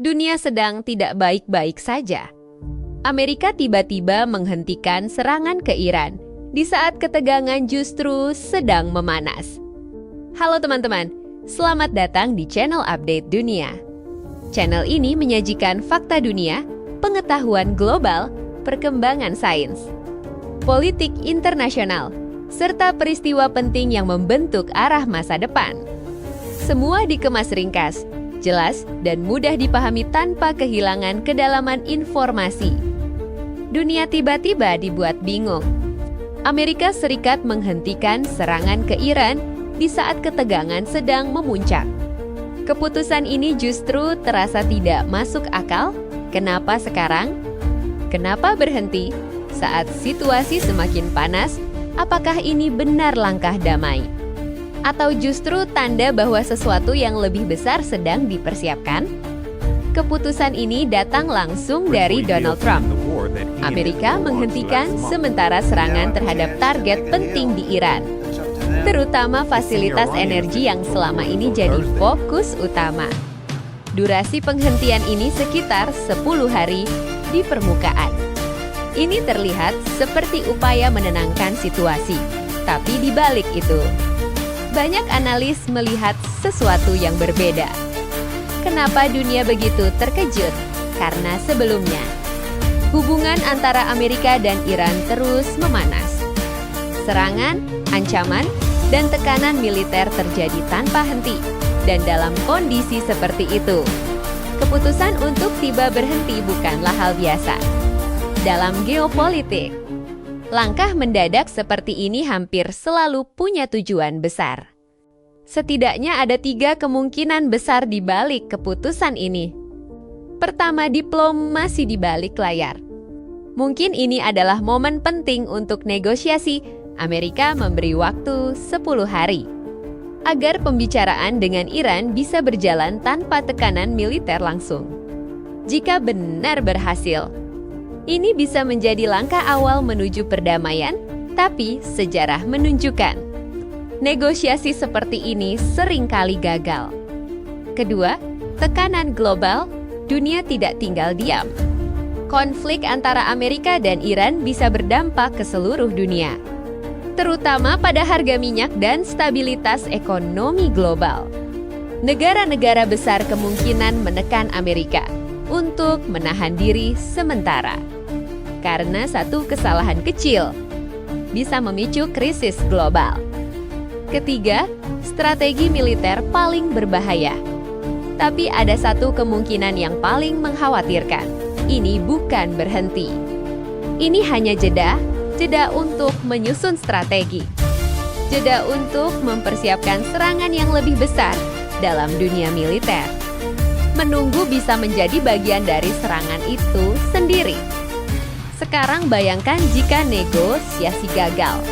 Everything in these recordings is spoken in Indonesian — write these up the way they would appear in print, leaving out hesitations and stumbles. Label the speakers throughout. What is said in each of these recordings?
Speaker 1: Dunia sedang tidak baik-baik saja. Amerika tiba-tiba menghentikan serangan ke Iran di saat ketegangan justru sedang memanas. Halo teman-teman, selamat datang di channel Update Dunia. Channel ini menyajikan fakta dunia, pengetahuan global, perkembangan sains, politik internasional, serta peristiwa penting yang membentuk arah masa depan. Semua dikemas ringkas, jelas, dan mudah dipahami tanpa kehilangan kedalaman informasi. Dunia tiba-tiba dibuat bingung. Amerika Serikat menghentikan serangan ke Iran di saat ketegangan sedang memuncak. Keputusan ini justru terasa tidak masuk akal. Kenapa sekarang? Kenapa berhenti saat situasi semakin panas? Apakah ini benar langkah damai? Atau justru tanda bahwa sesuatu yang lebih besar sedang dipersiapkan? Keputusan ini datang langsung dari Donald Trump. Amerika menghentikan sementara serangan terhadap target penting di Iran, terutama fasilitas energi yang selama ini jadi fokus utama. Durasi penghentian ini sekitar 10 hari di permukaan. Ini terlihat seperti upaya menenangkan situasi, tapi di balik itu, banyak analis melihat sesuatu yang berbeda. Kenapa dunia begitu terkejut? Karena sebelumnya, hubungan antara Amerika dan Iran terus memanas. Serangan, ancaman, dan tekanan militer terjadi tanpa henti. Dan dalam kondisi seperti itu, keputusan untuk tiba berhenti bukanlah hal biasa. Dalam geopolitik, langkah mendadak seperti ini hampir selalu punya tujuan besar. Setidaknya ada 3 kemungkinan besar di balik keputusan ini. Pertama, diplomasi di balik layar. Mungkin ini adalah momen penting untuk negosiasi. Amerika memberi waktu 10 hari agar pembicaraan dengan Iran bisa berjalan tanpa tekanan militer langsung. Jika benar berhasil, ini bisa menjadi langkah awal menuju perdamaian, tapi sejarah menunjukkan negosiasi seperti ini seringkali gagal. Kedua, tekanan global. Dunia tidak tinggal diam. Konflik antara Amerika dan Iran bisa berdampak ke seluruh dunia, terutama pada harga minyak dan stabilitas ekonomi global. Negara-negara besar kemungkinan menekan Amerika untuk menahan diri sementara, karena satu kesalahan kecil bisa memicu krisis global. Ketiga, strategi militer paling berbahaya. Tapi ada satu kemungkinan yang paling mengkhawatirkan. Ini bukan berhenti. Ini hanya jeda untuk menyusun strategi. Jeda untuk mempersiapkan serangan yang lebih besar dalam dunia militer. Menunggu bisa menjadi bagian dari serangan itu sendiri. Sekarang bayangkan jika negosiasi gagal.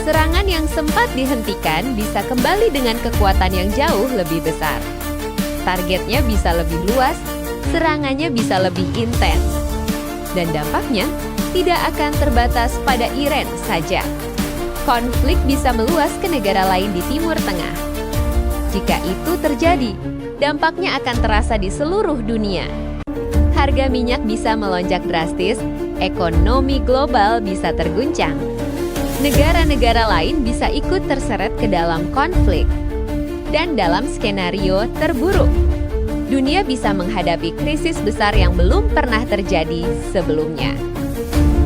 Speaker 1: Serangan yang sempat dihentikan bisa kembali dengan kekuatan yang jauh lebih besar. Targetnya bisa lebih luas, serangannya bisa lebih intens, dan dampaknya tidak akan terbatas pada Iran saja. Konflik bisa meluas ke negara lain di Timur Tengah. Jika itu terjadi, dampaknya akan terasa di seluruh dunia. Harga minyak bisa melonjak drastis, ekonomi global bisa terguncang. Negara-negara lain bisa ikut terseret ke dalam konflik. Dan dalam skenario terburuk, dunia bisa menghadapi krisis besar yang belum pernah terjadi sebelumnya.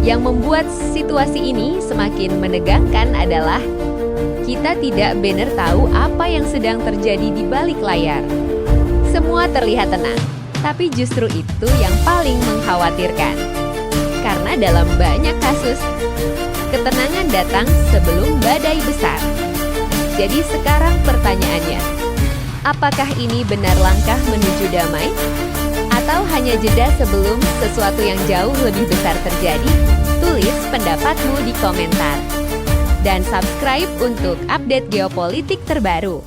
Speaker 1: Yang membuat situasi ini semakin menegangkan adalah kita tidak benar tahu apa yang sedang terjadi di balik layar. Semua terlihat tenang, tapi justru itu yang paling mengkhawatirkan. Karena dalam banyak kasus, ketenangan datang sebelum badai besar. Jadi sekarang pertanyaannya, apakah ini benar langkah menuju damai? Atau hanya jeda sebelum sesuatu yang jauh lebih besar terjadi? Tulis pendapatmu di komentar. Dan subscribe untuk update geopolitik terbaru.